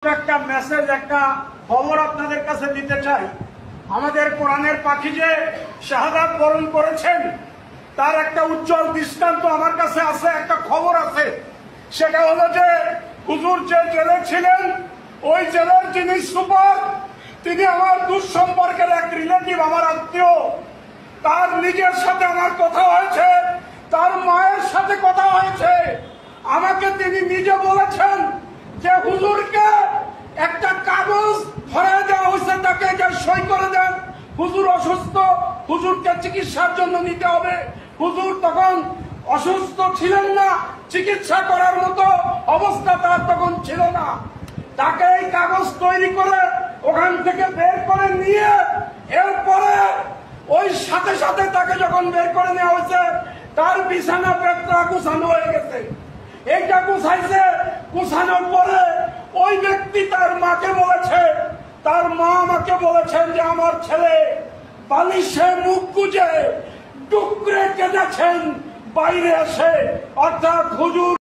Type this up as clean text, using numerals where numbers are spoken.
একটা মেসেজ একটা খবর আপনাদের কাছে দিতে চাই। আমাদের কোরআনের পাখি যে শাহাদাত বরণ করেছেন তার একটা উজ্জ্বল দৃষ্টান্ত আমার কাছে আছে, একটা খবর আছে। সেটা হলো যে হুজুর যে জেলে ছিলেন ওই জেলের যিনি সুপার তিনি আমার দূর সম্পর্কের এক রিলেটিভ, আমার আত্মীয়। তার নিজের সাথে আমার কথা হয়েছে, তার মায়ের সাথে কথা হয়েছে। আমাকে তিনি নিজে বলেছেন যে হুজুরকে একটা কাগজ ধরায় দেওয়া হয়েছে, তাকে সই করে দেন, হুজুর অসুস্থ, হুজুরকে চিকিৎসার জন্য নিতে হবে। হুজুর তখন অসুস্থ ছিলেন না, চিকিৎসা করার মতো অবস্থা তার তখন ছিল না। তাকে এই কাগজ তৈরি করে ওখান থেকে বের করে নিয়ে এরপরে ওই সাথে সাথে তাকে যখন বের করে নেওয়া হয়েছে তার বিছানা পেটটা গুছানো হয়ে গেছে। এইটা গুছাইছে, গুছানোর পরে ওই ব্যক্তি তার মাকে বলেছে, তার মা আমাকে বলেছেন যে আমার ছেলে বালিশে মুখ গুজে ডুকরে কেঁদেছেন বাইরে এসে, অর্থাৎ হুজুর